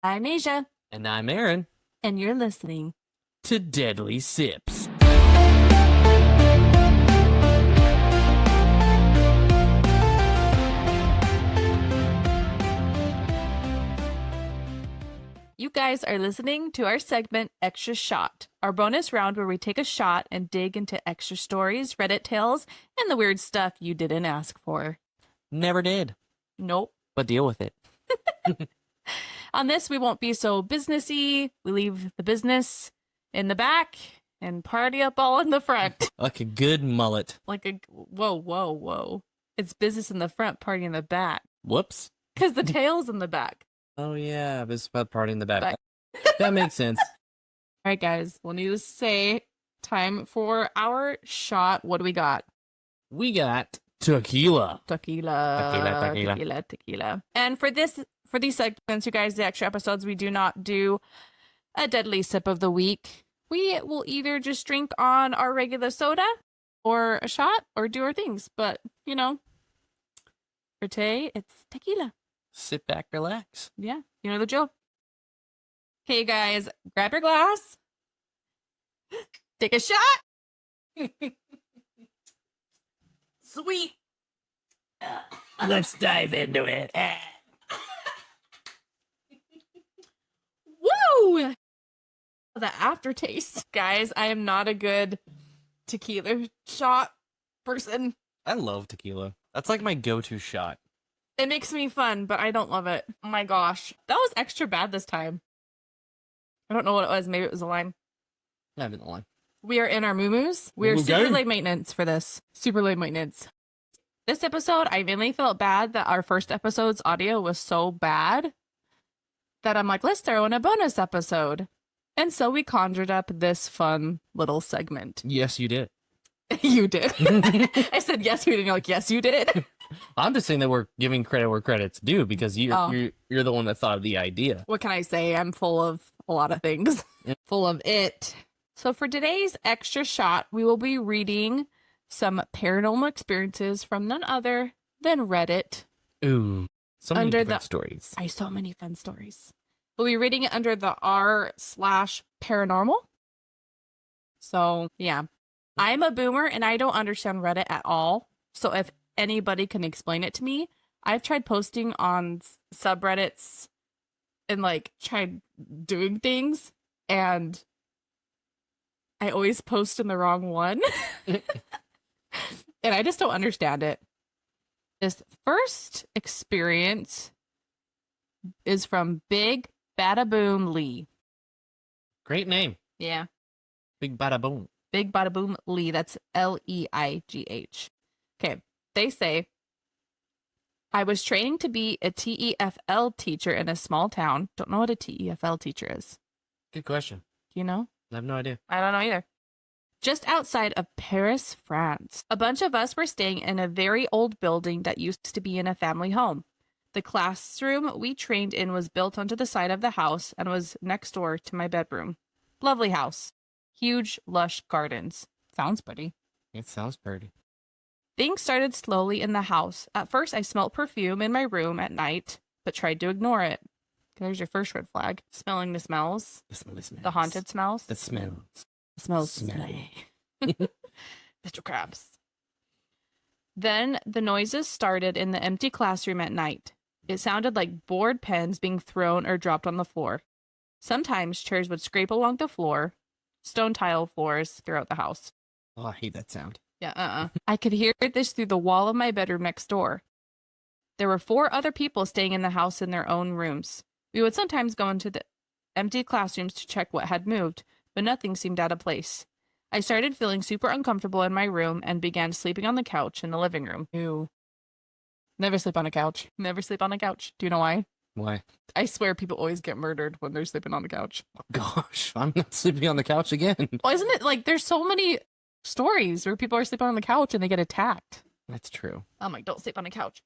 I'm Asia, And I'm Aaron and you're listening. to Deadly Sips. You guys are listening to our segment Extra Shot, our bonus round where we take a shot and dig into extra stories, Reddit tales, and the weird stuff you didn't ask for. Never did, Nope. but deal with it. On this, we won't be so businessy. We leave the business in the back and party up all in the front. Like a good mullet. Whoa. It's business in the front, party in the back. Whoops. Because the tail's in the back. Oh yeah, this is about party in the back. Back. That makes sense. All right, guys. Well, needless to say, time for our shot. What do we got? We got tequila. Tequila. And for these segments, you guys, the extra episodes, we do not do a deadly sip of the week. We will either just drink on our regular soda or a shot or do our things. But, you know, for today, it's tequila. Sit back, relax. Yeah, you know the drill. Okay, guys, grab your glass. Take a shot. Sweet. Let's dive into it. Woo! The aftertaste. Guys, I am not a good tequila shot person. I love tequila. That's like my go-to shot. It makes me fun, but I don't love it. Oh my gosh. That was extra bad this time. I don't know what it was. Maybe it was a lime. I haven't lied. We are in our moo-moos. We are super late maintenance for this. Super late maintenance. This episode, I mainly felt bad that our first episode's audio was so bad that I'm like, let's throw in a bonus episode. And so we conjured up this fun little segment. Yes, you did. You did. I said yes, we did. And you're like, yes, you did. I'm just saying that we're giving credit where credit's due because you're the one that thought of the idea. What can I say? I'm full of a lot of things. Full of it. So for today's extra shot, we will be reading some paranormal experiences from none other than Reddit. Ooh, so many different stories. So many fun stories. We'll be reading it under the r/paranormal. So yeah, I'm a boomer and I don't understand Reddit at all. So if anybody can explain it to me, I've tried posting on subreddits and like tried doing things, and I always post in the wrong one. And I just don't understand it. This first experience is from Big Bada Boom Lee. Great name. Yeah. Big Bada Boom. Big Bada Boom Lee. That's Leigh. Okay. They say, I was training to be a TEFL teacher in a small town. Don't know what a TEFL teacher is. Good question. Do you know? I have no idea. I don't know either. Just outside of Paris, France. A bunch of us were staying in a very old building that used to be in a family home. The classroom we trained in was built onto the side of the house and was next door to my bedroom. Lovely house. Huge, lush gardens. Sounds pretty. It sounds pretty. Things started slowly in the house. At first, I smelled perfume in my room at night, but tried to ignore it. There's your first red flag. Smelling the smells. The smelly smells. The haunted smells. The smells. It smells Smelly. Mr. Krabs. Then the noises started in the empty classroom at night. It sounded like board pens being thrown or dropped on the floor. Sometimes chairs would scrape along the floor, stone tile floors throughout the house. Oh, I hate that sound. Yeah, I could hear this through the wall of my bedroom next door. There were 4 other people staying in the house in their own rooms. We would sometimes go into the empty classrooms to check what had moved, but nothing seemed out of place. I started feeling super uncomfortable in my room and began sleeping on the couch in the living room. Ew. Never sleep on a couch. Never sleep on a couch. Do you know why? Why? I swear people always get murdered when they're sleeping on the couch. Oh, gosh, I'm not sleeping on the couch again. Well, isn't it like there's so many stories where people are sleeping on the couch and they get attacked? That's true. I'm like, don't sleep on a couch.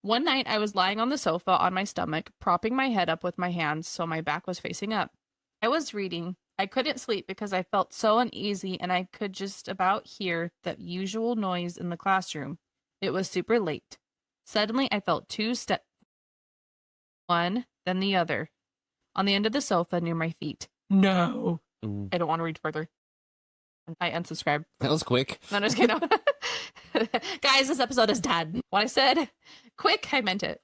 One night I was lying on the sofa on my stomach, propping my head up with my hands so my back was facing up. I was reading. I couldn't sleep because I felt so uneasy and I could just about hear that usual noise in the classroom. It was super late. Suddenly I felt 2 steps, one, then the other. on the end of the sofa near my feet. No. Ooh. I don't want to read further. I unsubscribed. That was quick. No, just kidding. Guys, this episode is done. When I said quick, I meant it.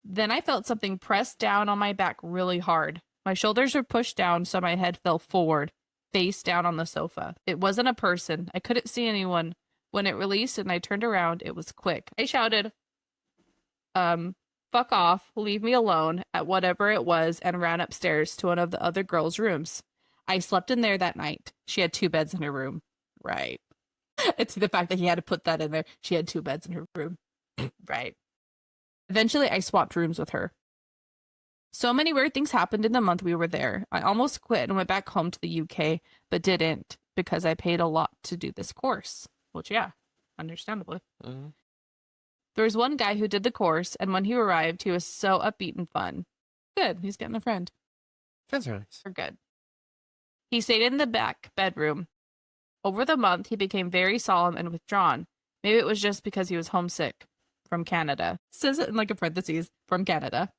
Then I felt something press down on my back really hard. My shoulders were pushed down, so my head fell forward, face down on the sofa. It wasn't a person. I couldn't see anyone. When it released and I turned around, it was quick. I shouted, fuck off, leave me alone, at whatever it was, and ran upstairs to one of the other girls' rooms. I slept in there that night. She had 2 beds in her room. Right. It's the fact that he had to put that in there. She had 2 beds in her room. Right. Eventually, I swapped rooms with her. So many weird things happened in the month we were there. I almost quit and went back home to the UK, but didn't because I paid a lot to do this course. Which, yeah, understandably. Mm-hmm. There was one guy who did the course, and when he arrived, he was so upbeat and fun. Good. He's getting a friend. Friends are nice. We're good. He stayed in the back bedroom. Over the month, he became very solemn and withdrawn. Maybe it was just because he was homesick from Canada. It says it in like a parentheses, from Canada.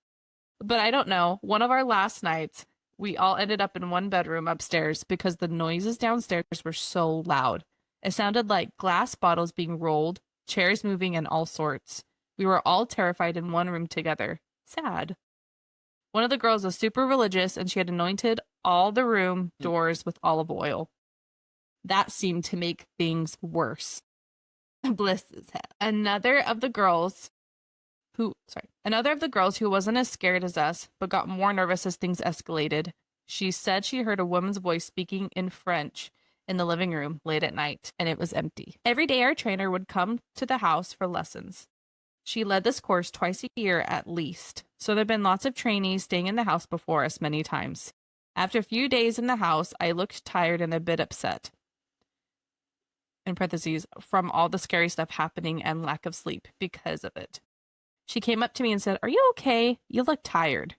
But I don't know. One of our last nights, we all ended up in one bedroom upstairs because the noises downstairs were so loud. It sounded like glass bottles being rolled, chairs moving, and all sorts. We were all terrified in one room together. Sad. One of the girls was super religious, and she had anointed all the room doors with olive oil. That seemed to make things worse. Bliss is hell. Another of the girls who wasn't as scared as us, but got more nervous as things escalated. She said she heard a woman's voice speaking in French in the living room late at night, and it was empty. Every day our trainer would come to the house for lessons. She led this course twice a year at least, so there have been lots of trainees staying in the house before us many times. After a few days in the house, I looked tired and a bit upset. In parentheses, from all the scary stuff happening and lack of sleep because of it. She came up to me and said, "Are you okay? You look tired."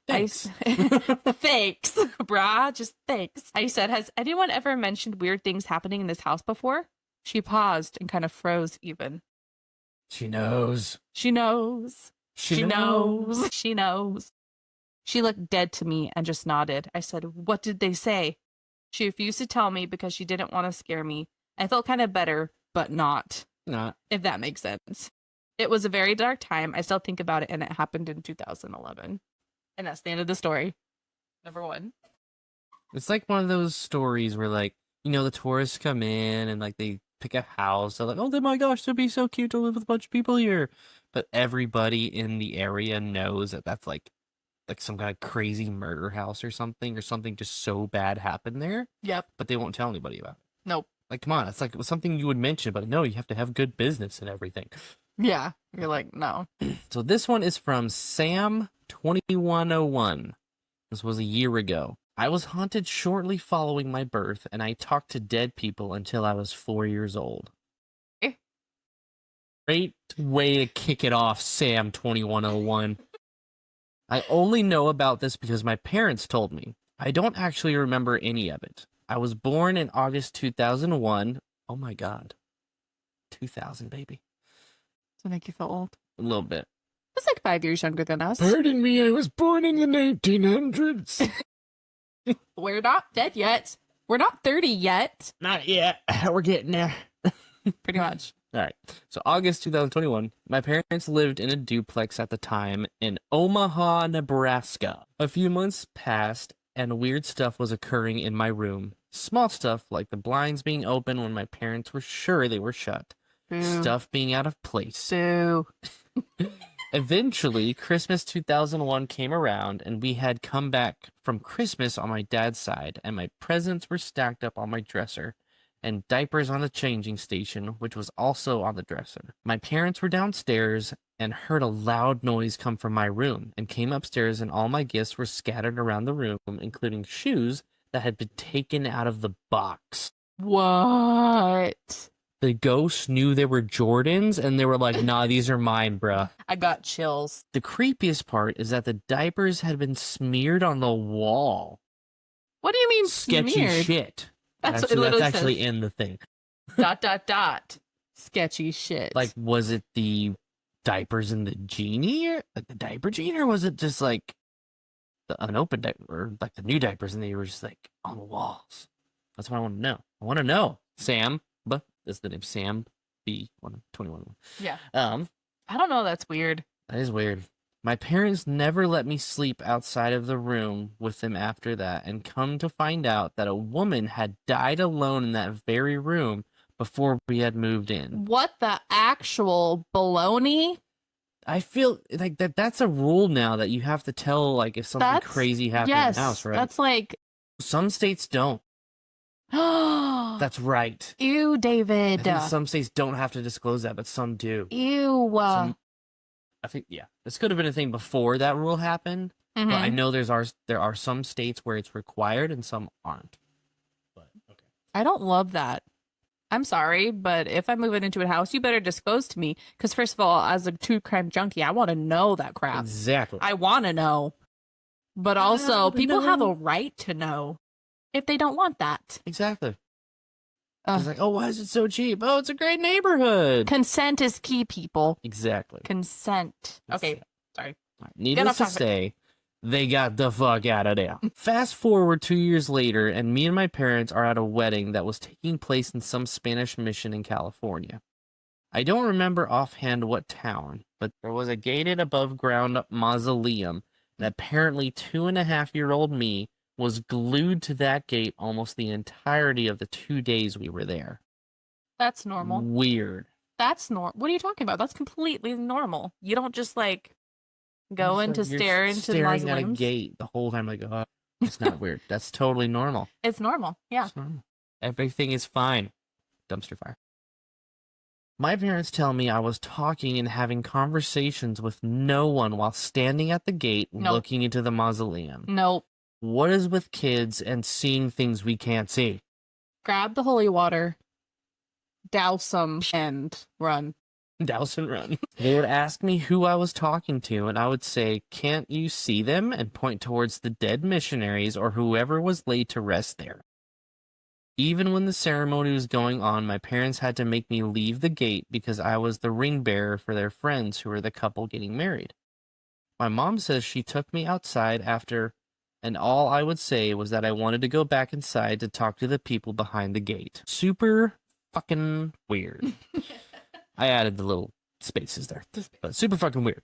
Thanks. Thanks, brah. Just thanks. I said, "Has anyone ever mentioned weird things happening in this house before?" She paused and kind of froze even. She knows. She knows. She knows. She knows. She looked dead to me and just nodded. I said, "What did they say?" She refused to tell me because she didn't want to scare me. I felt kind of better, but not. Not. If that makes sense. It was a very dark time. I still think about it, and it happened in 2011. And that's the end of the story. Number 1. It's like one of those stories where, like, you know, the tourists come in and, like, they pick a house. They're like, oh my gosh, it'd be so cute to live with a bunch of people here. But everybody in the area knows that that's, like some kind of crazy murder house or something just so bad happened there. Yep. But they won't tell anybody about it. Nope. Like, come on, it's like something you would mention, but no, you have to have good business and everything. Yeah. You're like, no. So this one is from Sam2101. This was a year ago. I was haunted shortly following my birth, and I talked to dead people until I was 4 years old. Great way to kick it off, Sam2101. I only know about this because my parents told me. I don't actually remember any of it. I was born in August 2001. Oh my god. 2000, baby. Does it make you feel old? A little bit. It's like 5 years younger than us. Pardon me, I was born in the 1900s. We're not dead yet. We're not 30 yet. Not yet. We're getting there. Pretty much. All right. So August 2021, my parents lived in a duplex at the time in Omaha, Nebraska. A few months passed and weird stuff was occurring in my room. Small stuff like the blinds being open when my parents were sure they were shut. Boo. Stuff being out of place. Boo. Eventually, Christmas 2001 came around, and we had come back from Christmas on my dad's side, and my presents were stacked up on my dresser, and diapers on the changing station, which was also on the dresser. My parents were downstairs and heard a loud noise come from my room, and came upstairs, and all my gifts were scattered around the room, including shoes that had been taken out of the box. What? The ghosts knew they were Jordans, and they were like, nah, these are mine, bruh. I got chills. The creepiest part is that the diapers had been smeared on the wall. What do you mean Sketchy smeared? shit. That's That's what it literally actually says. in the thing. ... Sketchy shit. Like, was it the diapers in the genie? Like the diaper genie? Or was it just like the unopened diaper, or like the new diapers, and they were just like on the walls. That's what I want to know. I want to know. Sam, but that's the name. Sam B 121. Yeah. Um, I don't know. That's weird. that is weird. My parents never let me sleep outside of the room with them after that, and come to find out that a woman had died alone in that very room before we had moved in. What the actual baloney? I feel like that's a rule now that you have to tell like if something That's crazy happened in yes. the house, right? That's like, Some states don't. That's right. ew, I David. think some states don't have to disclose that, but some do. Ew. Some, I think this could have been a thing before that rule happened, but I know there are some states where it's required and some aren't. But okay. I don't love that. I'm sorry, but if I'm moving into a house, you better disclose to me. Because first of all, as a true crime junkie, I want to know that crap. Exactly. I want to know. But also, people have a right to know if they don't want that. Exactly. It's like, oh, why is it so cheap? Oh, it's a great neighborhood. Consent is key, people. Exactly. Consent. Okay, sorry. Needless to say, they got the fuck out of there. Fast forward 2 years later, and me and my parents are at a wedding that was taking place in some Spanish mission in California. I don't remember offhand what town, but there was a gated above ground mausoleum, and apparently 2.5-year-old me was glued to that gate almost the entirety of the 2 days we were there. That's normal. Weird. That's normal. What are you talking about? That's completely normal. You don't just like go in to stare into the staring at a mausoleums. gate the whole time, like, oh, it's not weird. That's totally normal. It's normal. Yeah. It's normal. Everything is fine. Dumpster fire. My parents tell me I was talking and having conversations with no one while standing at the gate looking into the mausoleum. Nope. What is with kids and seeing things we can't see? Grab the holy water, douse them, and run. Douse and run. They would ask me who I was talking to, and I would say, "Can't you see them?" and point towards the dead missionaries or whoever was laid to rest there. Even when the ceremony was going on, my parents had to make me leave the gate because I was the ring bearer for their friends who were the couple getting married. My mom says she took me outside after, and all I would say was that I wanted to go back inside to talk to the people behind the gate. Super fucking weird. I added the little spaces there, but super fucking weird.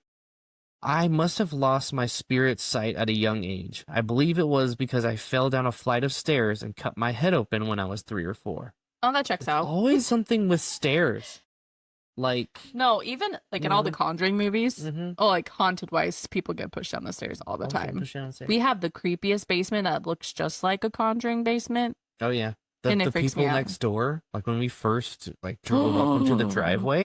I must have lost my spirit sight at a young age. I believe it was because I fell down a flight of stairs and cut my head open when I was 3 or 4. Oh, that checks out. Always something with stairs. Like, no, even like in all the Conjuring movies, Mhm. oh, like haunted wise, people get pushed down the stairs all the time. We have the creepiest basement that looks just like a Conjuring basement. Oh yeah, And it the freaks people me out. next door. Like when we first like drove up into the driveway,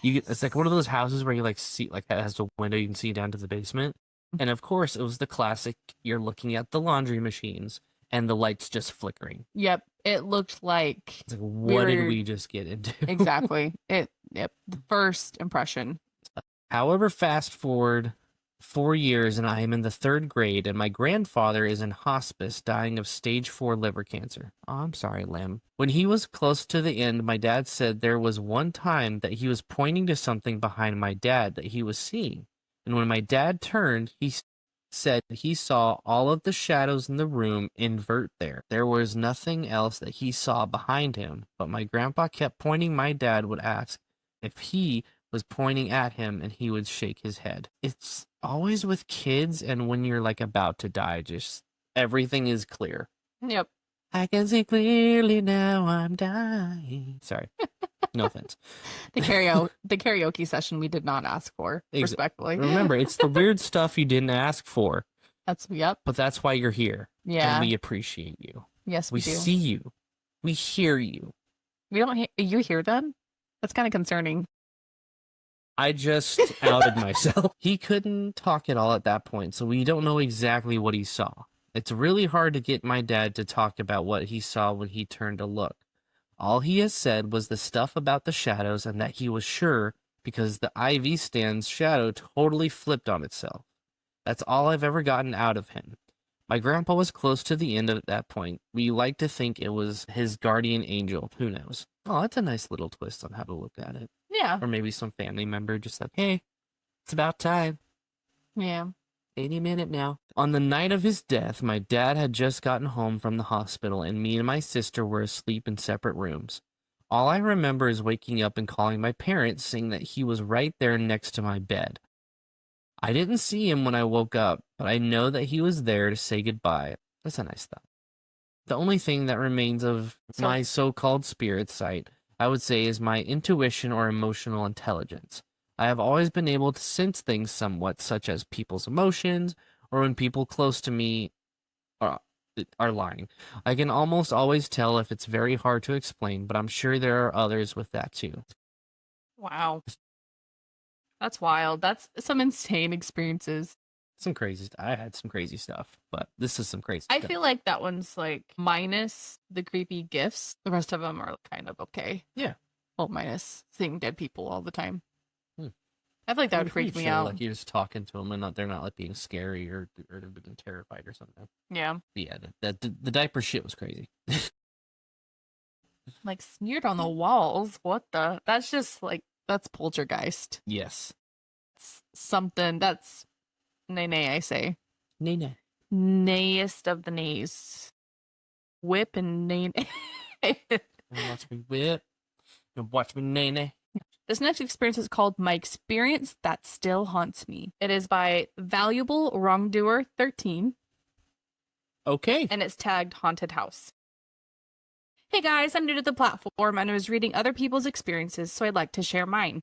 it's like one of those houses where you like see like that has a window you can see down to the basement. And of course, it was the classic. You're looking at the laundry machines and the lights just flickering. Yep, it looked like. It's like, what did we just get into? Exactly. Yep. The first impression. However, fast forward 4 years and I am in the 3rd grade and my grandfather is in hospice dying of stage 4 liver cancer. Oh, I'm sorry, Lim. When he was close to the end, my dad said there was one time that he was pointing to something behind my dad that he was seeing. And when my dad turned, he said he saw all of the shadows in the room invert there. There was nothing else that he saw behind him, but my grandpa kept pointing. My dad would ask if he was pointing at him and he would shake his head. It's always with kids and when you're like about to die, just everything is clear. Yep. I can see clearly now I'm dying. Sorry. No offense. The karaoke session we did not ask for, respectfully. Remember, it's the weird stuff you didn't ask for. Yep. But that's why you're here. Yeah. And we appreciate you. Yes, we do. We see you. We hear you. We don't you hear them? That's kind of concerning. I just outed myself. He couldn't talk at all at that point, so we don't know exactly what he saw. It's really hard to get my dad to talk about what he saw when he turned to look. All he has said was the stuff about the shadows and that he was sure because the IV stand's shadow totally flipped on itself. That's all I've ever gotten out of him. My grandpa was close to the end at that point. We like to think it was his guardian angel. Who knows? Oh, that's a nice little twist on how to look at it. Yeah. Or maybe some family member just said, hey, it's about time. Yeah. Any minute now. On the night of his death, my dad had just gotten home from the hospital, and me and my sister were asleep in separate rooms. All I remember is waking up and calling my parents, saying that he was right there next to my bed. I didn't see him when I woke up, but I know that he was there to say goodbye. That's a nice thought. The only thing that remains of my so-called spirit sight, I would say, is my intuition or emotional intelligence. I have always been able to sense things somewhat, such as people's emotions, or when people close to me are lying. I can almost always tell if it's very hard to explain, but I'm sure there are others with that too. Wow. That's wild. That's some insane experiences. Some crazy. I had some crazy stuff, but this is some crazy I stuff. feel like that one's like minus the creepy gifts. The rest of them are kind of okay. Yeah. Well, minus seeing dead people all the time. Hmm. I feel like that would Pretty freak me chill, out. like you're just talking to them, and they're not like being scary or being terrified or something. Yeah. But yeah, the diaper shit was crazy. Like smeared on the walls. What the? That's just like, that's poltergeist. Yes. It's something that's nay, I say. Nene. Nayest of the nays. Whip and nay. Watch me whip. You watch me nene. This next experience is called My Experience That Still Haunts Me. It is by Valuable Wrongdoer 13. Okay. And it's tagged Haunted House. Hey guys, I'm new to the platform and I was reading other people's experiences, so I'd like to share mine.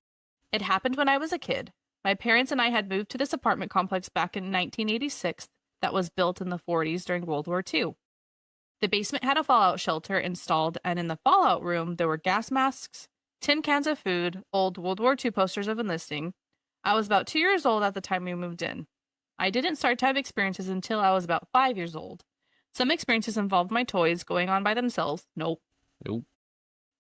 It happened when I was a kid. My parents and I had moved to this apartment complex back in 1986 that was built in the 40s during World War II. The basement had a fallout shelter installed, and in the fallout room, there were gas masks, tin cans of food, old World War II posters of enlisting. I was about 2 years old at the time we moved in. I didn't start to have experiences until I was about 5 years old. Some experiences involved my toys going on by themselves. Nope. Nope.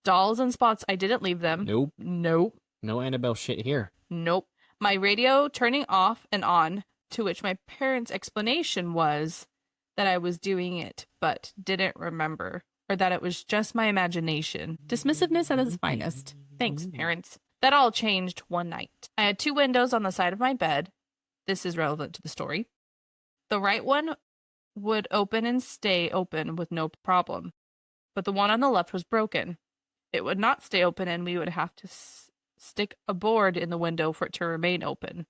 Dolls and spots, I didn't leave them. Nope. Nope. No Annabelle shit here. Nope. My radio turning off and on, to which my parents' explanation was that I was doing it, but didn't remember, or that it was just my imagination. Dismissiveness at its finest. Thanks, parents. That all changed one night. I had 2 windows on the side of my bed. This is relevant to the story. The right one would open and stay open with no problem, but the one on the left was broken. It would not stay open, and we would have to stick a board in the window for it to remain open.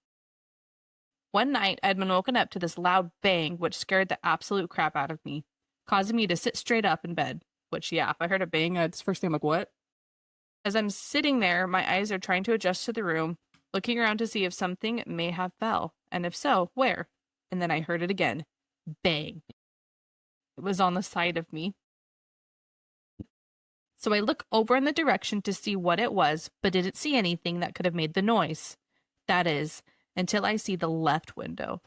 One night, I had been woken up to this loud bang, which scared the absolute crap out of me, causing me to sit straight up in bed. Which, yeah, if I heard a bang, it's first thing I'm like, what? As I'm sitting there, my eyes are trying to adjust to the room, looking around to see if something may have fell, and if so, where? And then I heard it again. Bang. It was on the side of me. So I look over in the direction to see what it was, but didn't see anything that could have made the noise. That is, until I see the left window.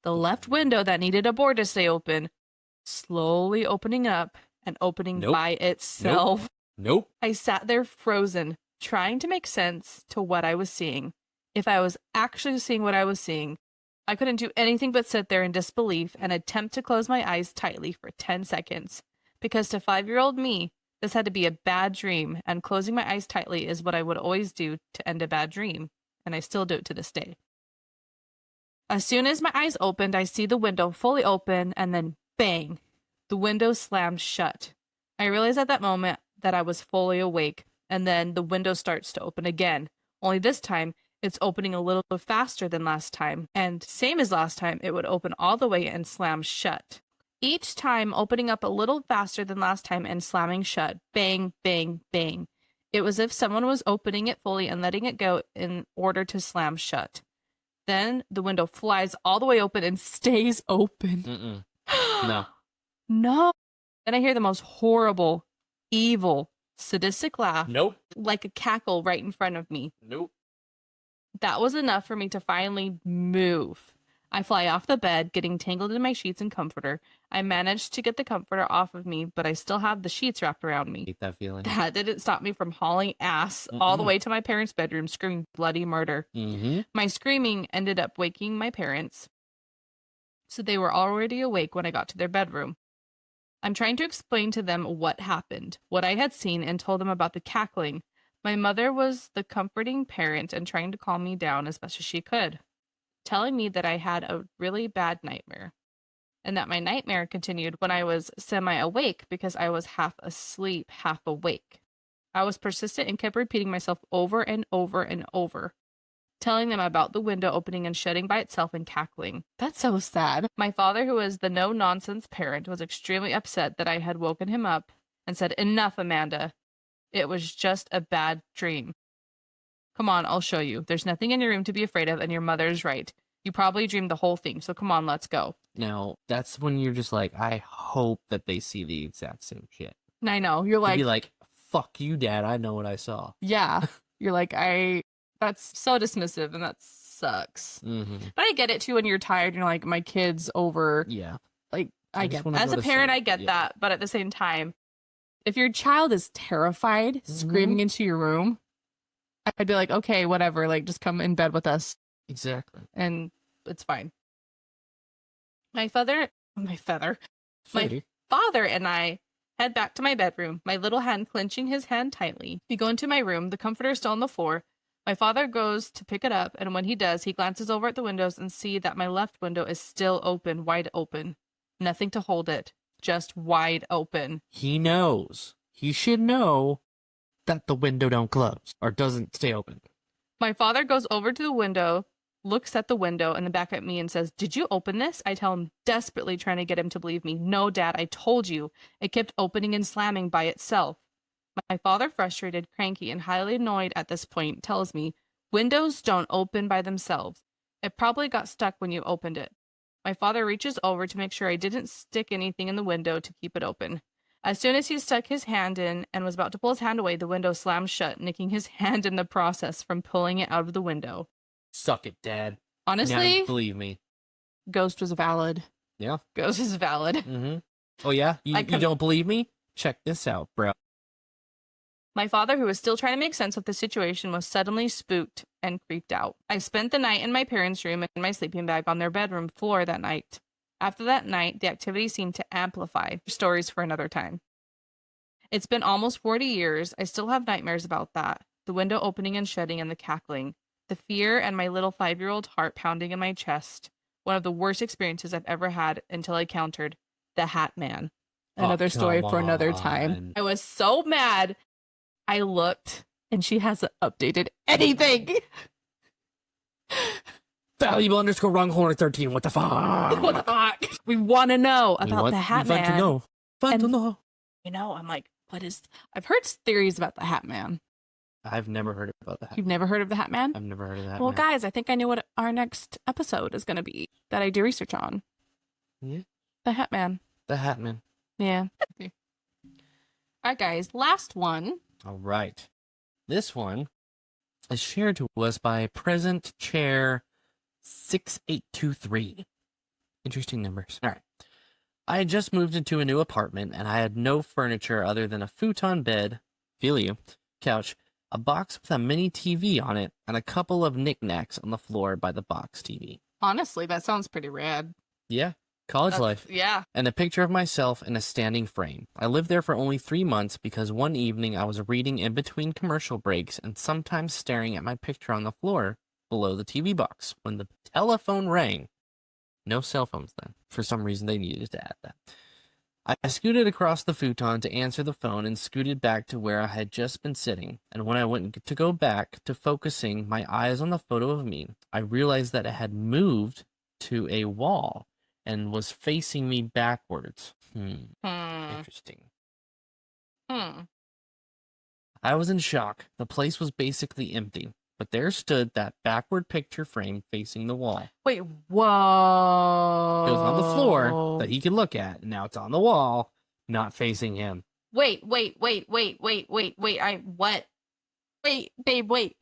The left window that needed a board to stay open, slowly opening up and opening by itself. Nope. I sat there frozen, trying to make sense to what I was seeing. If I was actually seeing what I was seeing, I couldn't do anything but sit there in disbelief and attempt to close my eyes tightly for 10 seconds. Because to 5-year-old me, this had to be a bad dream, and closing my eyes tightly is what I would always do to end a bad dream, and I still do it to this day. As soon as my eyes opened, I see the window fully open, and then bang, the window slammed shut. I realized at that moment that I was fully awake, and then the window starts to open again. Only this time, it's opening a little bit faster than last time, and same as last time, it would open all the way and slam shut. Each time opening up a little faster than last time and slamming shut. Bang, bang, bang. It was as if someone was opening it fully and letting it go in order to slam shut. Then the window flies all the way open and stays open. No. No. Then I hear the most horrible, evil, sadistic laugh. Nope. Like a cackle right in front of me. Nope. That was enough for me to finally move. I fly off the bed, getting tangled in my sheets and comforter. I managed to get the comforter off of me, but I still have the sheets wrapped around me. Hate that feeling. That didn't stop me from hauling ass all the way to my parents' bedroom, screaming bloody murder. My screaming ended up waking my parents, so they were already awake when I got to their bedroom. I'm trying to explain to them what happened, what I had seen, and told them about the cackling. My mother was the comforting parent and trying to calm me down as best as she could. telling me that I had a really bad nightmare and that my nightmare continued when I was semi-awake because I was half asleep, half awake. I was persistent and kept repeating myself over and over and over, telling them about the window opening and shutting by itself and cackling. That's so sad. My father, who is the no-nonsense parent, was extremely upset that I had woken him up and said, "Enough, Amanda. It was just a bad dream. Come on, I'll show you. There's nothing in your room to be afraid of, and your mother's right. You probably dreamed the whole thing, so come on, let's go." Now, that's when you're just like, I hope that they see the exact same shit. And I know, you're You'd like, be like, fuck you, Dad. I know what I saw. yeah. You're like, that's so dismissive, and that sucks. Mm-hmm. But I get it too when you're tired and you're like, my kid's over. Yeah. Like, I I just get wanna as go a to parent, sleep. I get Yeah. that. But at the same time, if your child is terrified, screaming into your room, I'd be like, okay, whatever. Like, just come in bed with us, Exactly. and it's fine. My father and I head back to my bedroom, my little hand clenching his hand tightly. We go into my room, the comforter is still on the floor. My father goes to pick it up, and when he does, he glances over at the windows and see that my left window is still open, wide open. Nothing to hold it, just wide open. He knows. He should know that the window don't close or doesn't stay open. My father goes over to the window, looks at the window and then back at me and says, "Did you open this?" I tell him, desperately trying to get him to believe me. "No, Dad, I told you. It kept opening and slamming by itself." My father, frustrated, cranky, and highly annoyed at this point, tells me, "Windows don't open by themselves. It probably got stuck when you opened it." My father reaches over to make sure I didn't stick anything in the window to keep it open. As soon as he stuck his hand in and was about to pull his hand away, the window slammed shut, nicking his hand in the process from pulling it out of the window. Suck it, Dad. Honestly, Now, believe me. Ghost was valid. Yeah. Ghost is valid. Mm-hmm. Oh, yeah? You I don't believe me? Check this out, bro. My father, who was still trying to make sense of the situation, was suddenly spooked and creeped out. I spent the night in my parents' room and my sleeping bag on their bedroom floor that night. After that night, the activity seemed to amplify. Stories for another time. It's been almost 40 years. I still have nightmares about that. The window opening and shutting and the cackling. The fear and my little 5-year-old heart pounding in my chest. One of the worst experiences I've ever had until I encountered the Hat Man. Another story for another time. I was so mad. I looked and she hasn't updated anything. Valuable _ wrong corner 13. What the fuck? What the fuck? We want to know about the Hat Man. Want to know. Want to know. You know, I'm like, I've heard theories about the Hat Man. I've never heard about that. You've never heard of the Hat Man? I've never heard of that. Well, guys, I think I know what our next episode is going to be that I do research on. Yeah. The Hat Man. The Hat Man. Yeah. All right, guys. Last one. All right. This one is shared to us by Present Chair 6823. Interesting numbers. All right. I had just moved into a new apartment and I had no furniture other than a futon bed, feel you, couch, a box with a mini TV on it, and a couple of knickknacks on the floor by the box TV. Honestly, that sounds pretty rad. Yeah. College life. Yeah. And a picture of myself in a standing frame. I lived there for only 3 months because one evening I was reading in between commercial breaks and sometimes staring at my picture on the floor below the TV box when the telephone rang. No cell phones then. For some reason they needed to add that. I scooted across the futon to answer the phone and scooted back to where I had just been sitting. And when I went to go back to focusing my eyes on the photo of me, I realized that it had moved to a wall and was facing me backwards. Interesting. I was in shock. The place was basically empty, but there stood that backward picture frame facing the wall. Wait, whoa. It was on the floor that he could look at, and now it's on the wall, not facing him. Wait, what? Wait, babe, wait.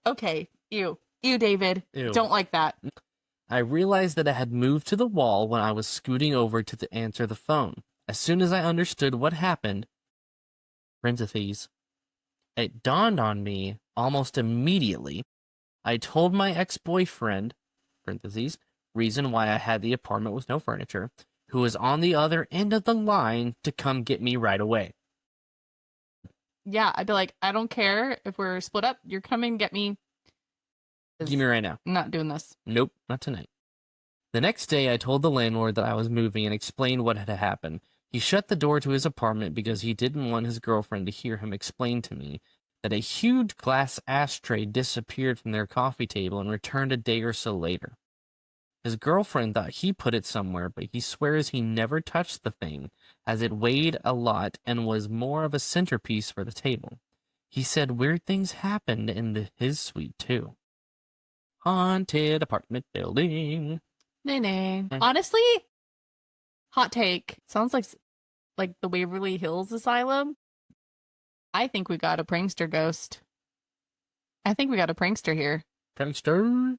Okay, you, David. Ew. Don't like that. I realized that it had moved to the wall when I was scooting over to answer the phone. As soon as I understood what happened, parentheses, it dawned on me almost immediately. I told my ex-boyfriend, parentheses, reason why I had the apartment with no furniture, who was on the other end of the line to come get me right away. Yeah, I'd be like, I don't care if we're split up. You're coming, get me. Give me right now. I'm not doing this. Nope, not tonight. The next day, I told the landlord that I was moving and explained what had happened. He shut the door to his apartment because he didn't want his girlfriend to hear him explain to me that a huge glass ashtray disappeared from their coffee table and returned a day or so later. His girlfriend thought he put it somewhere, but he swears he never touched the thing, as it weighed a lot and was more of a centerpiece for the table. He said weird things happened in his suite, too. Haunted apartment building. Nay. Honestly, hot take. Sounds like the Waverly Hills Asylum. I think we got a prankster ghost. I think we got a prankster here. Prankster?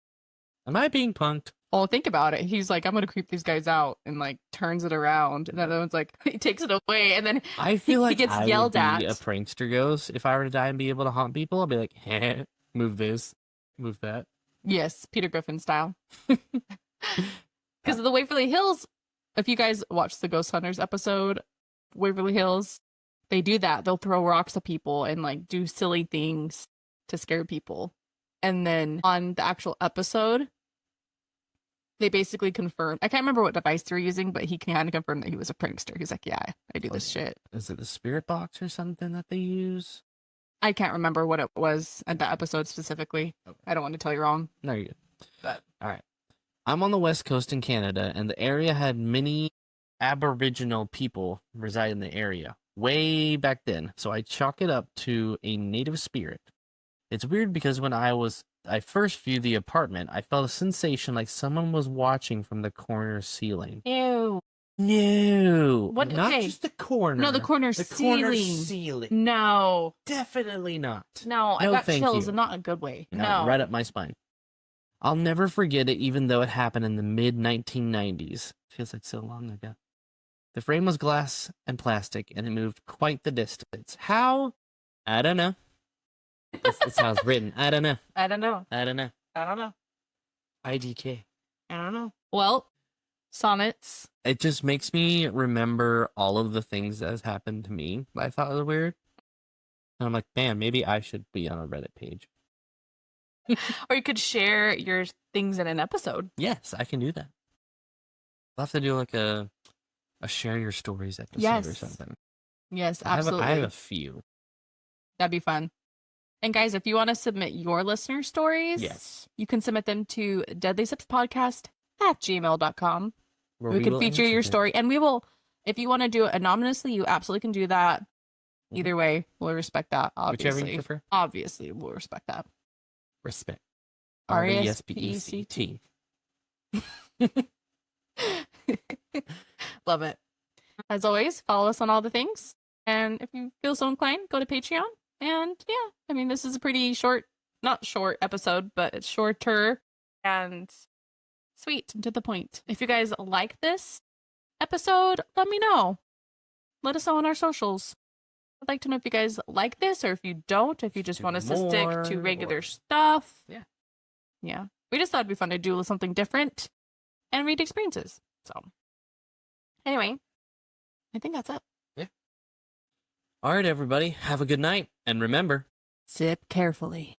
Am I being punked? Oh, think about it. He's like, I'm gonna creep these guys out, and like turns it around, and then the other one's like, he takes it away, and then I feel like he gets I yelled would at. be a prankster ghost. If I were to die and be able to haunt people, I'd be like, move this, move that. Yes, Peter Griffin style. Because of the Waverly Hills, if you guys watch the Ghost Hunters episode, Waverly Hills, they do that. They'll throw rocks at people and like do silly things to scare people. And then on the actual episode, they basically confirmed. I can't remember what device they were using, but he kind of confirmed that he was a prankster. He's like, yeah, I do this shit. Is it the spirit box or something that they use? I can't remember what it was at that episode specifically. Okay. I don't want to tell you wrong. No, you're good. But all right. I'm on the West Coast in Canada, and the area had many Aboriginal people reside in the area way back then. So I chalk it up to a native spirit. It's weird because when I first viewed the apartment, I felt a sensation like someone was watching from the corner ceiling. Ew. No. What? Not Okay. just the corner. No, the corner ceiling. Corner ceiling. No. Definitely not. No, I No, got thank chills you. and not in a good way. No. Right up my spine. I'll never forget it, even though it happened in the mid-1990s. Feels like so long ago. The frame was glass and plastic, and it moved quite the distance. How? I don't know. That's how it's written. I don't know. I don't know. I don't know. I don't know. IDK. I don't know. Well, sonnets. It just makes me remember all of the things that has happened to me that I thought was weird. And I'm like, man, maybe I should be on a Reddit page. Or you could share your things in an episode. Yes, I can do that. I'll have to do like a share your stories episode Yes. or something. Yes, absolutely. I have a few. That'd be fun. And guys, if you want to submit your listener stories, Yes. you can submit them to deadlysipspodcast@gmail.com. We can feature your story, and we will, if you want to do it anonymously, you absolutely can do that. Either way, we'll respect that, obviously. Whichever you prefer. Obviously, we'll respect that. Respect. RESPECT. Love it. As always, follow us on all the things. And if you feel so inclined, go to Patreon. And yeah, I mean, this is a pretty short, not short episode, but it's shorter and sweet and to the point. If you guys like this episode, let me know. Let us know on our socials. I'd like to know if you guys like this or if you don't, if you just want us to stick to regular stuff. Yeah. Yeah. We just thought it'd be fun to do something different and read experiences. So, anyway, I think that's it. Yeah. All right, everybody. Have a good night. And remember, sip carefully.